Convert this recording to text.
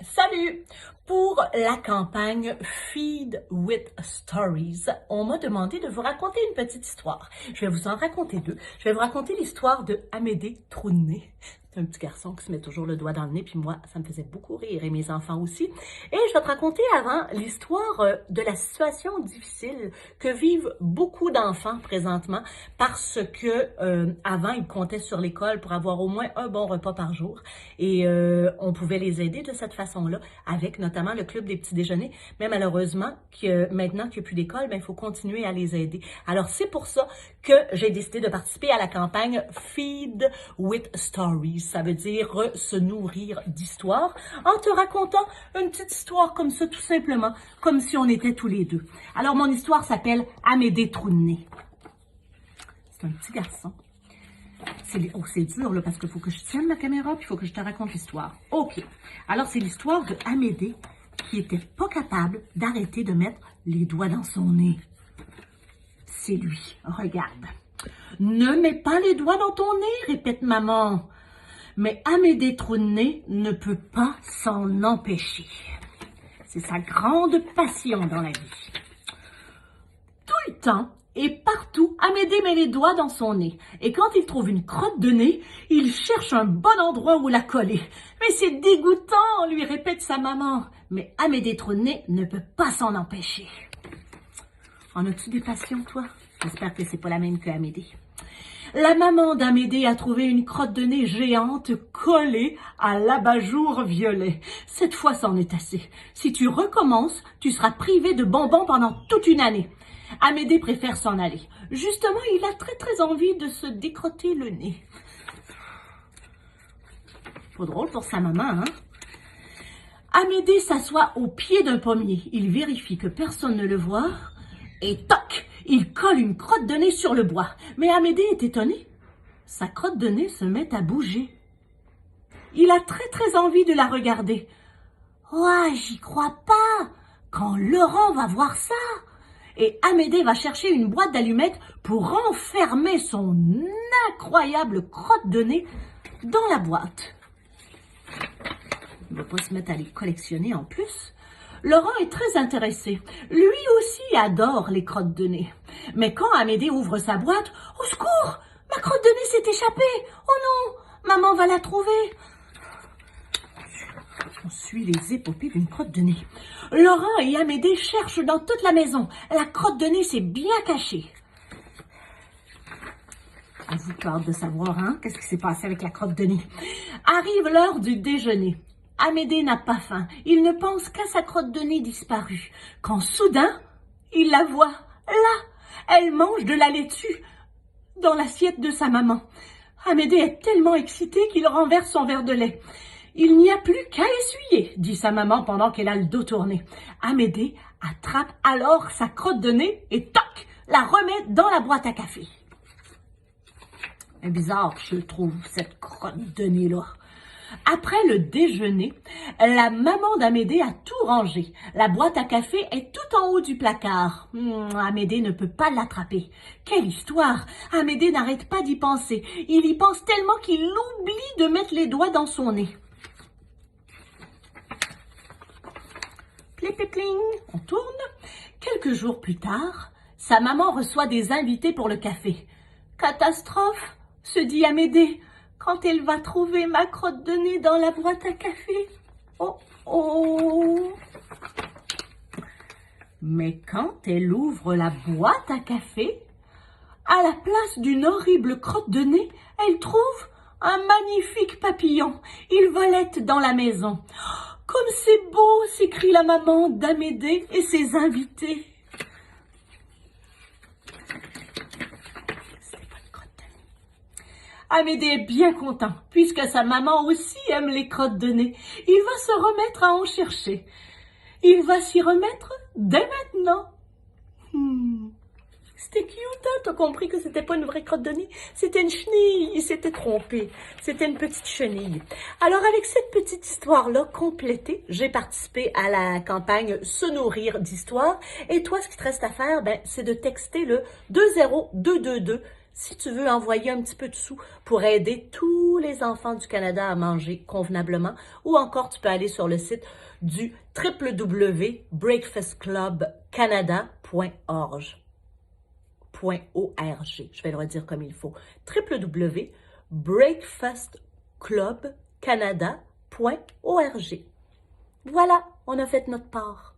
Salut! Pour la campagne Feed with Stories, on m'a demandé de vous raconter une petite histoire. Je vais vous en raconter deux. Je vais vous raconter l'histoire de Amédée Trou-de-Nez. C'est un petit garçon qui se met toujours le doigt dans le nez, puis moi, ça me faisait beaucoup rire, et mes enfants aussi. Et je vais te raconter avant l'histoire de la situation difficile que vivent beaucoup d'enfants présentement parce que avant, ils comptaient sur l'école pour avoir au moins un bon repas par jour. Et on pouvait les aider de cette façon-là, avec notamment le club des petits déjeuners. Mais malheureusement, maintenant qu'il n'y a plus d'école, il faut continuer à les aider. Alors, c'est pour ça que j'ai décidé de participer à la campagne Feed with Stories. Ça veut dire se nourrir d'histoires en te racontant une petite histoire comme ça, tout simplement, comme si on était tous les deux. Alors, mon histoire s'appelle Amédée Trou-de-Nez. C'est un petit garçon. C'est dur, là, parce qu'il faut que je tienne la caméra, puis il faut que je te raconte l'histoire. OK. Alors, c'est l'histoire de Amédée qui était pas capable d'arrêter de mettre les doigts dans son nez. C'est lui. Regarde. Ne mets pas les doigts dans ton nez, répète maman. Mais Amédée Trou-de-Nez ne peut pas s'en empêcher. C'est sa grande passion dans la vie. Tout le temps et partout, Amédée met les doigts dans son nez. Et quand il trouve une crotte de nez, il cherche un bon endroit où la coller. Mais c'est dégoûtant, lui répète sa maman. Mais Amédée Trou-de-Nez ne peut pas s'en empêcher. En as-tu des passions, toi? J'espère que c'est pas la même que Amédée. La maman d'Amédée a trouvé une crotte de nez géante collée à l'abat-jour violet. Cette fois, c'en est assez. Si tu recommences, tu seras privé de bonbons pendant toute une année. Amédée préfère s'en aller. Justement, il a très envie de se décrotter le nez. Pas drôle pour sa maman, hein? Amédée s'assoit au pied d'un pommier. Il vérifie que personne ne le voit. Et toc! Il colle une crotte de nez sur le bois. Mais Amédée est étonné. Sa crotte de nez se met à bouger. Il a très envie de la regarder. « Ouais, j'y crois pas! Quand Laurent va voir ça! » Et Amédée va chercher une boîte d'allumettes pour enfermer son incroyable crotte de nez dans la boîte. Il ne va pas se mettre à les collectionner en plus. Laurent est très intéressé. Lui aussi adore les crottes de nez. Mais quand Amédée ouvre sa boîte, « Au secours! Ma crotte de nez s'est échappée! Oh non! Maman va la trouver! » On suit les épopées d'une crotte de nez. Laurent et Amédée cherchent dans toute la maison. La crotte de nez s'est bien cachée. On vous parle de savoir, hein? Qu'est-ce qui s'est passé avec la crotte de nez? Arrive l'heure du déjeuner. Amédée n'a pas faim. Il ne pense qu'à sa crotte de nez disparue. Quand soudain, il la voit. Là, elle mange de la laitue dans l'assiette de sa maman. Amédée est tellement excité qu'il renverse son verre de lait. Il n'y a plus qu'à essuyer, dit sa maman pendant qu'elle a le dos tourné. Amédée attrape alors sa crotte de nez et toc, la remet dans la boîte à café. C'est bizarre, je trouve, cette crotte de nez-là. Après le déjeuner, la maman d'Amédée a tout rangé. La boîte à café est tout en haut du placard. Amédée ne peut pas l'attraper. Quelle histoire! Amédée n'arrête pas d'y penser. Il y pense tellement qu'il oublie de mettre les doigts dans son nez. Plip-pling, on tourne. Quelques jours plus tard, sa maman reçoit des invités pour le café. Catastrophe, se dit Amédée, quand elle va trouver ma crotte de nez dans la boîte à café. Oh oh! Mais quand elle ouvre la boîte à café, à la place d'une horrible crotte de nez, elle trouve un magnifique papillon. Il volette dans la maison. Comme c'est beau, s'écrie la maman d'Amédée et ses invités. Amédée est bien content, puisque sa maman aussi aime les crottes de nez. Il va se remettre à en chercher. Il va s'y remettre dès maintenant. C'était cute, hein? T'as compris que c'était pas une vraie crotte de nez? C'était une chenille, il s'était trompé. C'était une petite chenille. Alors, avec cette petite histoire-là complétée, j'ai participé à la campagne Se nourrir d'histoire. Et toi, ce qui te reste à faire, c'est de texter le 20222 Si tu veux envoyer un petit peu de sous pour aider tous les enfants du Canada à manger convenablement, ou encore tu peux aller sur le site du www.breakfastclubcanada.org. Je vais le redire comme il faut. www.breakfastclubcanada.org. Voilà, on a fait notre part.